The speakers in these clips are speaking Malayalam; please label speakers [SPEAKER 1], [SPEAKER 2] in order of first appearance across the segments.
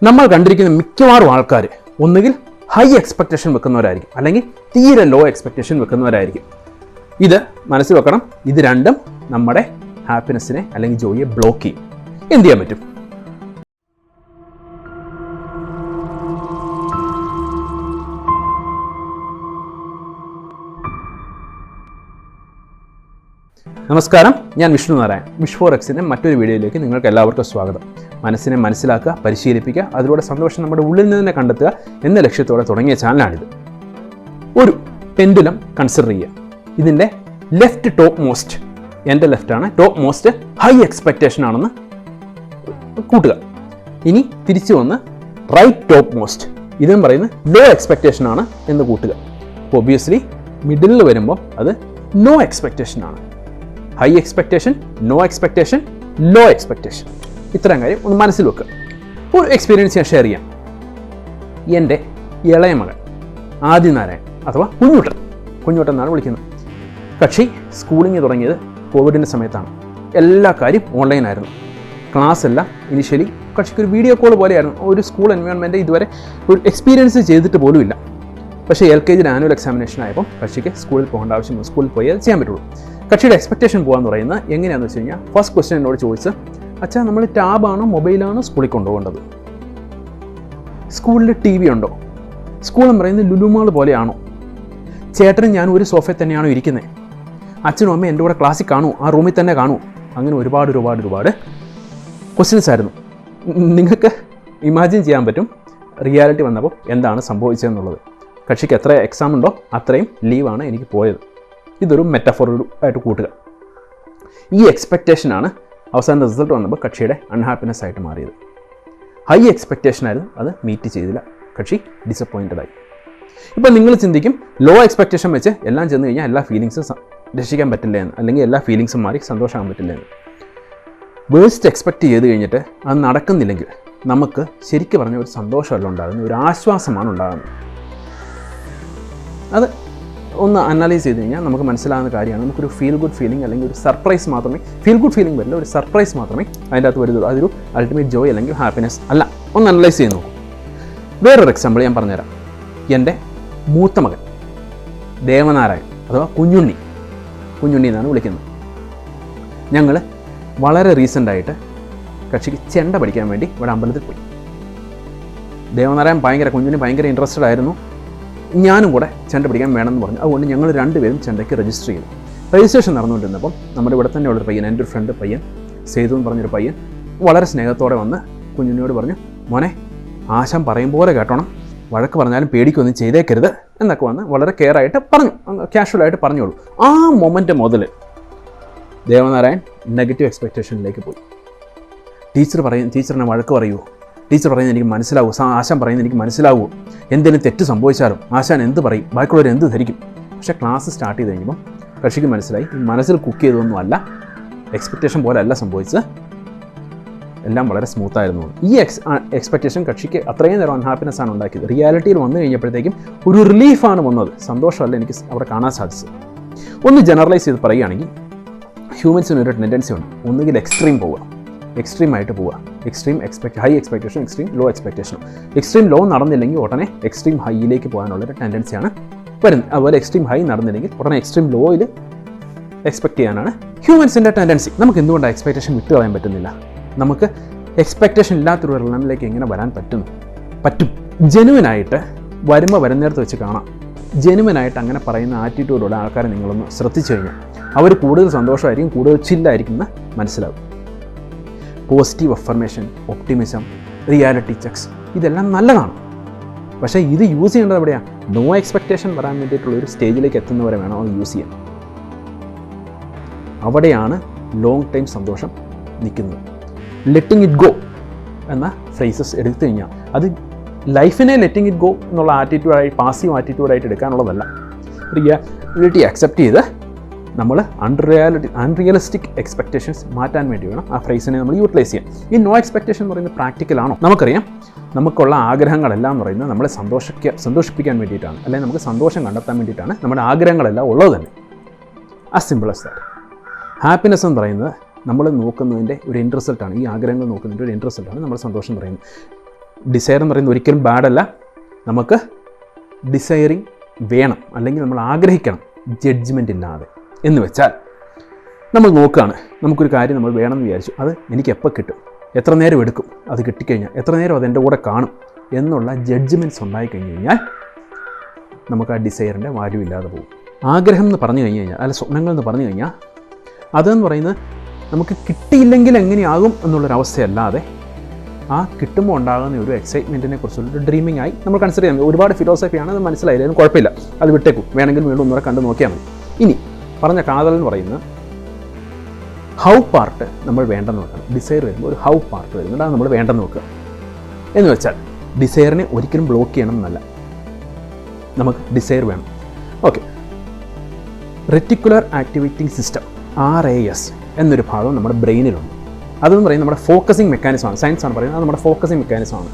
[SPEAKER 1] നമ്മൾ കണ്ടിരിക്കുന്ന മിക്കവാറും ആൾക്കാർ ഒന്നുകിൽ ഹൈ എക്സ്പെക്റ്റേഷൻ വെക്കുന്നവരായിരിക്കും, അല്ലെങ്കിൽ തീരെ ലോ എക്സ്പെക്റ്റേഷൻ വെക്കുന്നവരായിരിക്കും. ഇത് മനസ്സിൽ വെക്കണം. ഇത് രണ്ടും നമ്മുടെ ഹാപ്പിനെസ്സിനെ അല്ലെങ്കിൽ ജോയിയെ ബ്ലോക്ക് ചെയ്യും. എന്ത് ചെയ്യാൻ പറ്റും? നമസ്കാരം, ഞാൻ വിഷ്ണു നാരായൺ. വിഷ് ഫോർ എക്സിൻ്റെ മറ്റൊരു വീഡിയോയിലേക്ക് നിങ്ങൾക്ക് എല്ലാവർക്കും സ്വാഗതം. മനസ്സിനെ മനസ്സിലാക്കുക, പരിശീലിപ്പിക്കുക, അതിലൂടെ സന്തോഷം നമ്മുടെ ഉള്ളിൽ നിന്ന് തന്നെ കണ്ടെത്തുക എന്ന ലക്ഷ്യത്തോടെ തുടങ്ങിയ ചാനലാണിത്. ഒരു പെൻഡുലം കൺസിഡർ ചെയ്യുക. ഇതിൻ്റെ ലെഫ്റ്റ് ടോപ്പ് മോസ്റ്റ്, എൻ്റെ ലെഫ്റ്റാണ് ടോപ്പ് മോസ്റ്റ്, ഹൈ എക്സ്പെക്റ്റേഷൻ ആണെന്ന് കൂട്ടുക. ഇനി തിരിച്ചു വന്ന് റൈറ്റ് ടോപ്പ് മോസ്റ്റ്, ഇതും പറയുന്നത് ലോ എക്സ്പെക്റ്റേഷൻ ആണ് എന്ന് കൂട്ടുക. അപ്പോൾ ഒബ്വിയസ്ലി മിഡിലിൽ വരുമ്പോൾ അത് നോ എക്സ്പെക്റ്റേഷൻ ആണ്. High expectation, no expectation, low expectation. ഇത്രയും കാര്യം ഒന്ന് മനസ്സിൽ വെക്കുക. ഒരു എക്സ്പീരിയൻസ് ഞാൻ ഷെയർ ചെയ്യാം. എൻ്റെ ഇളയ മകൻ ആദിനാരായൺ അഥവാ കുഞ്ഞൂട്ടൻ എന്നാണ് വിളിക്കുന്നത്. കക്ഷി സ്കൂളിങ് തുടങ്ങിയത് കോവിഡിൻ്റെ സമയത്താണ്. എല്ലാ കാര്യം ഓൺലൈനായിരുന്നു. ക്ലാസ് എല്ലാം ഇനിഷ്യലി കക്ഷിക്ക് ഒരു വീഡിയോ കോൾ പോലെയായിരുന്നു. ഒരു സ്കൂൾ എൻവയോൺമെൻറ്റ് ഇതുവരെ ഒരു എക്സ്പീരിയൻസ് ചെയ്തിട്ട് പോലുമില്ല. പക്ഷേ LKG ആനുവൽ എക്സാമിനേഷൻ ആയപ്പോൾ കക്ഷിക്ക് സ്കൂളിൽ പോകേണ്ട ആവശ്യം, സ്കൂളിൽ പോയി അത് ചെയ്യാൻ പറ്റുള്ളൂ. കക്ഷിയുടെ എക്സ്പെക്റ്റേഷൻ പോകാമെന്ന് പറയുന്നത് എങ്ങനെയാണെന്ന് വെച്ച് കഴിഞ്ഞാൽ, ഫസ്റ്റ് ക്വസ്റ്റ്യൻ എന്നോട് ചോദിച്ച്, അച്ഛാ നമ്മൾ ടാബാണോ മൊബൈലാണോ സ്കൂളിൽ കൊണ്ടുപോകേണ്ടത്? സ്കൂളിൽ TV ഉണ്ടോ? സ്കൂളെന്ന് പറയുന്നത് ലുലുമാൾ പോലെയാണോ? ചേട്ടനും ഞാനും ഒരു സോഫയിൽ തന്നെയാണോ ഇരിക്കുന്നത്? അച്ഛനും അമ്മയും എൻ്റെ കൂടെ ക്ലാസ്സിൽ കാണൂ, ആ റൂമിൽ തന്നെ കാണൂ? അങ്ങനെ ഒരുപാട് ക്വസ്റ്റ്യൻസ് ആയിരുന്നു. നിങ്ങൾക്ക് ഇമാജിൻ ചെയ്യാൻ പറ്റും റിയാലിറ്റി വന്നപ്പോൾ എന്താണ് സംഭവിച്ചതെന്നുള്ളത്. കക്ഷിക്ക് എത്ര എക്സാം ഉണ്ടോ അത്രയും ലീവാണ് എനിക്ക് പോയത്. ഇതൊരു മെറ്റഫോറായിട്ട് കൂട്ടുക. ഈ എക്സ്പെക്റ്റേഷനാണ് അവസാന റിസൾട്ട് വന്നപ്പോൾ കക്ഷിയുടെ അൺഹാപ്പിനെസ് ആയിട്ട് മാറിയത്. ഹൈ എക്സ്പെക്റ്റേഷൻ ആയിരുന്നു, അത് മീറ്റ് ചെയ്തില്ല. കക്ഷി ഡിസപ്പോയിൻറ്റഡ് ആയി. ഇപ്പം നിങ്ങൾ ചിന്തിക്കും, ലോ എക്സ്പെക്റ്റേഷൻ വെച്ച് എല്ലാം ചെന്ന് കഴിഞ്ഞാൽ എല്ലാ ഫീലിങ്സും രക്ഷിക്കാൻ പറ്റില്ല എന്ന്, അല്ലെങ്കിൽ എല്ലാ ഫീലിങ്സും മാറി സന്തോഷമാകാൻ പറ്റില്ല എന്ന്. വേഴ്സ്റ്റ് എക്സ്പെക്റ്റ് ചെയ്ത് കഴിഞ്ഞിട്ട് അത് നടക്കുന്നില്ലെങ്കിൽ നമുക്ക് ശരിക്കും പറഞ്ഞ ഒരു സന്തോഷമല്ല ഉണ്ടാകുന്നത്, ഒരു ആശ്വാസമാണ് ഉണ്ടാകുന്നത്. അത് ഒന്ന് അനലൈസ് ചെയ്ത് കഴിഞ്ഞാൽ നമുക്ക് മനസ്സിലാകുന്ന കാര്യമാണ്. നമുക്കൊരു ഫീൽ ഗുഡ് ഫീലിംഗ് അല്ലെങ്കിൽ ഒരു സർപ്രൈസ് മാത്രമേ, ഫീൽ ഗുഡ് ഫീലിംഗ് വരില്ല, ഒരു സർപ്രൈസ് മാത്രമേ അതിൻ്റെ അകത്ത് വരുള്ളൂ. അതൊരു അൾട്ടിമേറ്റ് ജോയ് അല്ലെങ്കിൽ ഹാപ്പിനെസ് അല്ല. ഒന്ന് അനലൈസ് ചെയ്ത് നോക്കും. വേറൊരു എക്സാമ്പിൾ ഞാൻ പറഞ്ഞുതരാം. എൻ്റെ മൂത്ത മകൻ ദേവനാരായൺ അഥവാ കുഞ്ഞുണ്ണി എന്നാണ് വിളിക്കുന്നത്. ഞങ്ങൾ വളരെ റീസെൻ്റായിട്ട് കക്ഷിക്ക് ചെണ്ട പഠിക്കാൻ വേണ്ടി ഇവിടെ അമ്പലത്തിൽ പോയി. ദേവനാരായൺ കുഞ്ഞുണ്ണി ഭയങ്കര ഇൻട്രസ്റ്റഡ് ആയിരുന്നു. ഞാനും കൂടെ ചെണ്ട പഠിക്കാൻ വേണമെന്ന് പറഞ്ഞു. അതുകൊണ്ട് ഞങ്ങൾ രണ്ടുപേരും ചെണ്ടയ്ക്ക് രജിസ്റ്റർ ചെയ്തു. രജിസ്ട്രേഷൻ നടന്നുകൊണ്ടിരുന്നപ്പം നമ്മുടെ ഇവിടെ തന്നെ ഉള്ളൊരു പയ്യൻ, എൻ്റെ ഒരു ഫ്രണ്ട് പയ്യൻ സേതു എന്ന് പറഞ്ഞൊരു പയ്യൻ വളരെ സ്നേഹത്തോടെ വന്ന് കുഞ്ഞുണ്ണിയോട് പറഞ്ഞു, മോനെ ആശാൻ പറയും പോലെ കേട്ടോണം, വഴക്ക് പറഞ്ഞാലും പേടിക്കൊന്നും ചെയ്തേക്കരുത് എന്നൊക്കെ വന്ന് വളരെ കെയർ ആയിട്ട് പറഞ്ഞു, കാഷ്വലായിട്ട് പറഞ്ഞോളൂ. ആ മൊമെൻ്റ് മുതൽ ദേവനാരായൺ നെഗറ്റീവ് എക്സ്പെക്റ്റേഷനിലേക്ക് പോയി. ടീച്ചറിനെ വഴക്ക് പറയുമോ? ടീച്ചർ പറയുന്നത് എനിക്ക് മനസ്സിലാവൂ, ആശാൻ പറയുന്നത് എനിക്ക് മനസ്സിലാവുമോ? എന്തെങ്കിലും തെറ്റ് സംഭവിച്ചാലും ആശാൻ എന്ത് പറയും, ബാക്കിയുള്ളവർ എന്ത് ധരിക്കും? പക്ഷേ ക്ലാസ് സ്റ്റാർട്ട് ചെയ്ത് കഴിഞ്ഞപ്പം കക്ഷിക്ക് മനസ്സിലായി, മനസ്സിൽ കുക്ക് ചെയ്തതൊന്നും അല്ല, എക്സ്പെക്റ്റേഷൻ പോലെ അല്ല സംഭവിച്ചത്, എല്ലാം വളരെ സ്മൂത്തായിരുന്നു. ഈ എക്സ്പെക്റ്റേഷൻ കക്ഷിക്ക് അത്രയും നേരം അൺഹാപ്പിനെസ് ആണ് ഉണ്ടാക്കിയത്. റിയാലിറ്റിയിൽ വന്നു കഴിഞ്ഞപ്പോഴത്തേക്കും ഒരു റിലീഫാണ് വന്നത്, സന്തോഷമല്ല എനിക്ക് അവിടെ കാണാൻ സാധിച്ചത്. ഒന്ന് ജനറലൈസ് ചെയ്ത് പറയുകയാണെങ്കിൽ, ഹ്യൂമൻസിന് ഒരു ടെൻഡൻസി ഉണ്ട്, ഒന്നുകിൽ എക്സ്ട്രീം പോവുക, എക്സ്ട്രീമായിട്ട് പോവുക. High expectation, extreme low expectation. Extreme low നടന്നില്ലെങ്കിൽ ഉടനെ എക്സ്ട്രീം ഹൈയിലേക്ക് പോകാനുള്ളൊരു ടെൻഡൻസിയാണ് വരുന്നത്. അതുപോലെ എക്സ്ട്രീം ഹൈ നടന്നില്ലെങ്കിൽ ഉടനെ എക്സ്ട്രീം ലോയിൽ എക്സ്പെക്റ്റ് ചെയ്യാനാണ് ഹ്യൂമൻസിൻ്റെ ടെൻഡൻസി. നമുക്ക് എന്തുകൊണ്ടാണ് എക്സ്പെക്റ്റേഷൻ വിട്ടു കളയാൻ പറ്റുന്നില്ല? നമുക്ക് എക്സ്പെക്റ്റേഷൻ ഇല്ലാത്തൊരു റിലേഷനിലേക്ക് എങ്ങനെ വരാൻ പറ്റും? ജെനുവിനായിട്ട് വരുന്നിടത്ത് വെച്ച് കാണാം. ജെനുവിനായിട്ട് അങ്ങനെ പറയുന്ന ആറ്റിറ്റ്യൂഡുള്ള ആൾക്കാരെ നിങ്ങളൊന്ന് ശ്രദ്ധിച്ചു കഴിഞ്ഞാൽ അവർ കൂടുതൽ സന്തോഷമായിരിക്കും, കൂടുതൽ ചില്ലായിരിക്കും എന്ന് മനസ്സിലാവും. Positive affirmation, optimism, reality checks, ഇതെല്ലാം നല്ലതാണ്. പക്ഷേ ഇത് യൂസ് ചെയ്യേണ്ടത് എവിടെയാണ്? നോ എക്സ്പെക്റ്റേഷൻ വരാൻ വേണ്ടിയിട്ടുള്ളൊരു സ്റ്റേജിലേക്ക് എത്തുന്നവരെ വേണം അത് യൂസ് ചെയ്യാൻ. അവിടെയാണ് ലോങ് ടൈം സന്തോഷം നിൽക്കുന്നത്. ലെറ്റിങ് ഇറ്റ് ഗോ എന്ന ഫ്രേസസ് എടുത്തു കഴിഞ്ഞാൽ അത് ലൈഫിനെ ലെറ്റിങ് ഇറ്റ് ഗോ എന്നുള്ള പാസീവ് ആറ്റിറ്റ്യൂഡായിട്ട് എടുക്കാനുള്ളതല്ല. റിയാലിറ്റി അക്സെപ്റ്റ് ചെയ്ത് നമ്മൾ അൺറിയലിസ്റ്റിക് എക്സ്പെക്റ്റേഷൻസ് മാറ്റാൻ വേണ്ടി വേണം ആ ഫ്രേസിനെ നമ്മൾ യൂട്ടിലൈസ് ചെയ്യാൻ. ഈ നോ എക്സ്പെക്റ്റേഷൻ എന്ന് പറയുന്നത് പ്രാക്ടിക്കലാണോ? നമുക്കറിയാം, നമുക്കുള്ള ആഗ്രഹങ്ങളെല്ലാം എന്ന് പറയുന്നത് നമ്മളെ സന്തോഷിപ്പിക്കാൻ വേണ്ടിയിട്ടാണ്, അല്ലെങ്കിൽ നമുക്ക് സന്തോഷം കണ്ടെത്താൻ വേണ്ടിയിട്ടാണ് നമ്മുടെ ആഗ്രഹങ്ങളെല്ലാം ഉള്ളത് തന്നെ. As simple as that. Happiness എന്ന് പറയുന്നത് നമ്മൾ നോക്കുന്നതിൻ്റെ ഒരു എൻഡ് റിസൾട്ടാണ്, ഈ ആഗ്രഹങ്ങൾ നോക്കുന്നതിൻ്റെ ഒരു എൻഡ് റിസൾട്ടാണ് നമ്മൾ സന്തോഷം എന്ന് പറയുന്നത്. ഡിസയർ എന്ന് പറയുന്നത് ഒരിക്കലും ബാഡല്ല. നമുക്ക് ഡിസയറിങ് വേണം, അല്ലെങ്കിൽ നമ്മൾ ആഗ്രഹിക്കണം ജഡ്ജ്മെൻ്റ് ഇല്ലാതെ. എന്ന് വെച്ചാൽ നമ്മൾ നോക്കുകയാണ്, നമുക്കൊരു കാര്യം നമ്മൾ വേണമെന്ന് വിചാരിച്ചു, അത് എനിക്ക് എപ്പോൾ കിട്ടും, എത്ര നേരം എടുക്കും, അത് കിട്ടിക്കഴിഞ്ഞാൽ എത്ര നേരം അതെൻ്റെ കൂടെ കാണും എന്നുള്ള ജഡ്ജ്മെൻറ്റ്സ് ഉണ്ടായിക്കഴിഞ്ഞ് കഴിഞ്ഞാൽ നമുക്ക് ആ ഡിസയറിൻ്റെ വാല്യൂ ഇല്ലാതെ പോകും. ആഗ്രഹം എന്ന് പറഞ്ഞു കഴിഞ്ഞ് കഴിഞ്ഞാൽ, അല്ല സ്വപ്നങ്ങൾ എന്ന് പറഞ്ഞു കഴിഞ്ഞാൽ, അതെന്ന് പറയുന്നത് നമുക്ക് കിട്ടിയില്ലെങ്കിൽ എങ്ങനെയാകും എന്നുള്ളൊരവസ്ഥയല്ലാതെ ആ കിട്ടുമ്പോൾ ഉണ്ടാകുന്ന ഒരു എക്സൈറ്റ്മെൻറ്റിനെ കുറിച്ചുള്ള ഡ്രീമിംഗ് ആയി നമ്മൾ കൺസിഡർ ചെയ്യാം. ഒരുപാട് ഫിലോസഫിയാണ്, അത് മനസ്സിലായില്ല, കുഴപ്പമില്ല, അത് വിട്ടേക്കും, വേണമെങ്കിൽ വീണ്ടും ഒന്നുകൂടെ കണ്ട് നോക്കിയാൽ മതി. ഇനി പറഞ്ഞ കാതൽ എന്ന് പറയുന്നത് ഹൗ പാർട്ട് നമ്മൾ വേണ്ടെന്ന് വെക്കണം. ഡിസയർ വരുമ്പോൾ ഒരു ഹൗ പാർട്ട് വരുന്നുണ്ട്, അത് നമ്മൾ വേണ്ടെന്ന് വെക്കുക. എന്ന് വെച്ചാൽ ഡിസയറിനെ ഒരിക്കലും ബ്ലോക്ക് ചെയ്യണം എന്നല്ല, നമുക്ക് ഡിസയർ വേണം. Okay, reticular activating system RAS എന്നൊരു ഭാഗം നമ്മുടെ ബ്രെയിനിലുണ്ട്. അതെന്ന് പറയുന്നത് നമ്മുടെ ഫോക്കസിങ് മെക്കാനിസമാണ്. സയൻസ് ആണ് പറയുന്നത്, അത് നമ്മുടെ ഫോക്കസിങ് മെക്കാനിസമാണ്.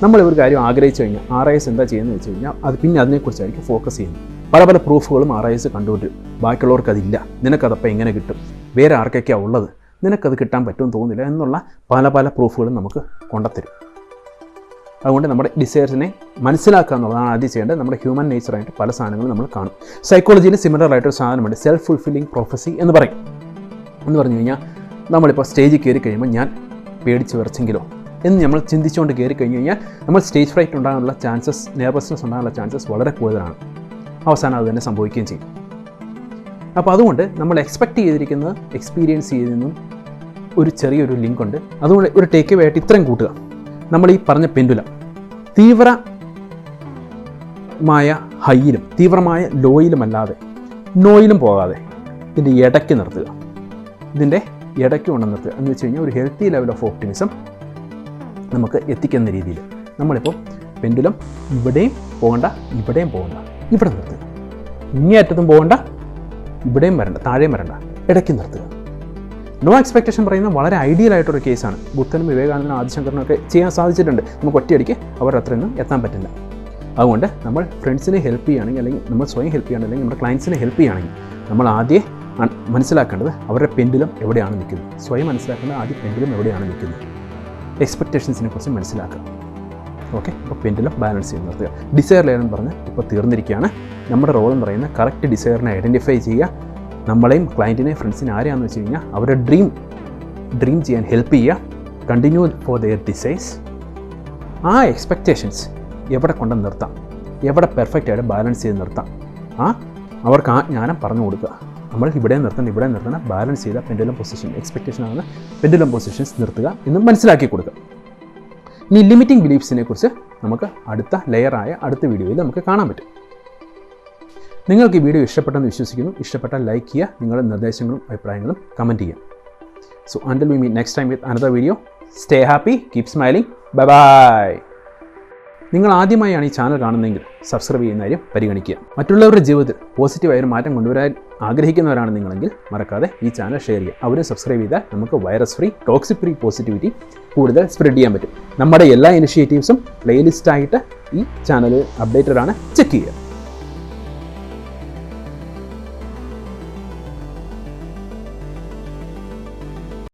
[SPEAKER 1] നമ്മൾ ഒരു കാര്യം ആഗ്രഹിച്ചു കഴിഞ്ഞാൽ RAS എന്താ ചെയ്യുന്നത് വെച്ച് കഴിഞ്ഞാൽ അത് പിന്നെ അതിനെക്കുറിച്ചായിരിക്കും ഫോക്കസ് ചെയ്യുന്നത്. പല പല പ്രൂഫുകളും RAS കണ്ടുകൊണ്ടിരും. ബാക്കിയുള്ളവർക്ക് അതില്ല, നിനക്കതപ്പോൾ എങ്ങനെ കിട്ടും, വേറെ ആർക്കൊക്കെയാണ് ഉള്ളത്, നിനക്കത് കിട്ടാൻ പറ്റുമെന്ന് തോന്നുന്നില്ല എന്നുള്ള പല പല പ്രൂഫുകളും നമുക്ക് കൊണ്ടുത്തരും. അതുകൊണ്ട് നമ്മുടെ ഡിസയർസിനെ മനസ്സിലാക്കുക എന്നുള്ളതാണ് ആദ്യം ചെയ്യേണ്ടത്. നമ്മുടെ ഹ്യൂമൻ നേച്ചറായിട്ട് പല സാധനങ്ങളും നമ്മൾ കാണും. സൈക്കോളജിയിൽ സിമിലർ ആയിട്ടൊരു സാധനമുണ്ട്, സെൽഫ് ഫുൾഫില്ലിംഗ് പ്രൊഫസി എന്ന് പറയും. എന്ന് പറഞ്ഞു കഴിഞ്ഞാൽ നമ്മളിപ്പോൾ സ്റ്റേജിൽ കയറി കഴിയുമ്പോൾ ഞാൻ പേടിച്ച് വിറച്ചെങ്കിലോ എന്ന് നമ്മൾ ചിന്തിച്ചുകൊണ്ട് കയറി കഴിഞ്ഞ് കഴിഞ്ഞാൽ നമ്മൾ സ്റ്റേജ് ഫ്രൈറ്റ് ഉണ്ടാകാനുള്ള ചാൻസസ്, നെർവസ്നെസ് ഉണ്ടാകാനുള്ള ചാൻസസ് വളരെ കൂടുതലാണ്. അവസാനം അത് തന്നെ സംഭവിക്കുകയും ചെയ്യും. അപ്പോൾ അതുകൊണ്ട് നമ്മൾ എക്സ്പെക്റ്റ് ചെയ്തിരിക്കുന്നത് എക്സ്പീരിയൻസ് ചെയ്തതിനും ഒരു ചെറിയൊരു ലിങ്ക് ഉണ്ട്. അതുകൊണ്ട് ഒരു ടേക്ക് അവേ ആയിട്ട് ഇത്രയും കൂട്ടുക. നമ്മൾ ഈ പറഞ്ഞ പെൻഡുലം തീവ്രമായ ഹൈയിലും തീവ്രമായ ലോയിലുമല്ലാതെ നോയിലും പോകാതെ ഇതിൻ്റെ ഇടയ്ക്ക് നിർത്തുക. ഇതിൻ്റെ ഇടയ്ക്ക് കൊണ്ട് നിർത്തുക എന്ന് വെച്ച് കഴിഞ്ഞാൽ ഒരു ഹെൽത്തി ലെവൽ ഓഫ് ഓപ്റ്റിമിസം നമുക്ക് എത്തിക്കുന്ന രീതിയിൽ നമ്മളിപ്പോൾ പെൻഡുലം ഇവിടെയും പോകണ്ട, ഇവിടെയും പോകണ്ട, ഇവിടെ നിർത്തുക. ഇങ്ങേയറ്റത്തും പോകണ്ട, ഇവിടെയും വരണ്ട, താഴെയും വരണ്ട, ഇടയ്ക്ക് നിർത്തുക. നോ എക്സ്പെക്റ്റേഷൻ പറയുന്ന വളരെ ഐഡിയൽ ആയിട്ടൊരു കേസാണ്. ബുദ്ധനും വിവേകാനന്ദനും ആദിശങ്കരനൊക്കെ ചെയ്യാൻ സാധിച്ചിട്ടുണ്ട്. നമുക്ക് ഒറ്റയടിക്ക് അവരുടെ അത്രയൊന്നും എത്താൻ പറ്റില്ല. അതുകൊണ്ട് നമ്മൾ ഫ്രണ്ട്സിനെ ഹെൽപ്പ് ചെയ്യുകയാണെങ്കിൽ, അല്ലെങ്കിൽ നമ്മൾ സ്വയം ഹെൽപ്പ് ചെയ്യുകയാണെങ്കിൽ, നമ്മുടെ ക്ലയൻസിനെ ഹെൽപ്പ് ചെയ്യുകയാണെങ്കിൽ നമ്മൾ ആദ്യം മനസ്സിലാക്കേണ്ടത് അവരുടെ പെൻഡുലം എവിടെയാണ് നിൽക്കുന്നത്. സ്വയം മനസ്സിലാക്കേണ്ടത് ആദ്യം പെൻഡുലം എവിടെയാണ് നിൽക്കുന്നത്. എക്സ്പെക്റ്റേഷൻസിനെ കുറിച്ച് മനസ്സിലാക്കുക. ഓക്കെ, അപ്പോൾ പെൻഡുലം ബാലൻസ് ചെയ്ത് നിർത്തുക. ഡിസയർ ലെയർ എന്ന് പറഞ്ഞ് ഇപ്പോൾ തീർന്നിരിക്കുകയാണ്. നമ്മുടെ റോൾ എന്ന് പറയുന്നത് കറക്റ്റ് ഡിസയറിനെ ഐഡൻറ്റിഫൈ ചെയ്യുക. നമ്മളെയും ക്ലയൻറ്റിനെയും ഫ്രണ്ട്സിനെ ആരെയാണെന്ന് വെച്ച് കഴിഞ്ഞാൽ അവരുടെ ഡ്രീം ചെയ്യാൻ ഹെൽപ്പ് ചെയ്യുക. Continue for their desires. ആ എക്സ്പെക്റ്റേഷൻസ് എവിടെ കൊണ്ട് നിർത്താം, എവിടെ പെർഫെക്റ്റായിട്ട് ബാലൻസ് ചെയ്ത് നിർത്താം, അവർക്ക് ആ ജ്ഞാനം പറഞ്ഞു കൊടുക്കുക. നമ്മൾ ഇവിടെ നിർത്തണം, ബാലൻസ് ചെയ്ത പെൻഡുലം പൊസിഷൻ, എക്സ്പെക്റ്റേഷനാണ് പെൻഡുലം പൊസിഷൻസ് നിർത്തുക എന്ന് മനസ്സിലാക്കി കൊടുക്കുക. ഇനി ലിമിറ്റിംഗ് ബിലീഫ്സിനെ കുറിച്ച് നമുക്ക് അടുത്ത ലെയറായ അടുത്ത വീഡിയോയിൽ നമുക്ക് കാണാൻ പറ്റും. നിങ്ങൾക്ക് ഈ വീഡിയോ ഇഷ്ടപ്പെട്ടെന്ന് വിശ്വസിക്കുന്നു. ഇഷ്ടപ്പെട്ടാൽ ലൈക്ക് ചെയ്യുക, നിങ്ങളുടെ നിർദ്ദേശങ്ങളും അഭിപ്രായങ്ങളും കമൻറ്റ് ചെയ്യുക. So until we meet next time with another video, stay happy, keep smiling, bye bye. നിങ്ങൾ ആദ്യമായാണ് ഈ ചാനൽ കാണുന്നതെങ്കിൽ സബ്സ്ക്രൈബ് ചെയ്യുന്ന കാര്യം പരിഗണിക്കുക. മറ്റുള്ളവരുടെ ജീവിതത്തിൽ പോസിറ്റീവായൊരു മാറ്റം കൊണ്ടുവരാൻ ആഗ്രഹിക്കുന്നവരാണ് നിങ്ങളെങ്കിൽ മറക്കാതെ ഈ ചാനൽ ഷെയർ ചെയ്യുക. അവരും സബ്സ്ക്രൈബ് ചെയ്താൽ നമുക്ക് virus free, toxic free positivity കൂടുതൽ സ്പ്രെഡ് ചെയ്യാൻ പറ്റും. നമ്മുടെ എല്ലാ ഇനിഷ്യേറ്റീവ്സും പ്ലേലിസ്റ്റായിട്ട് ഈ ചാനൽ അപ്ഡേറ്റഡ് ആണ്, ചെക്ക് ചെയ്യുക.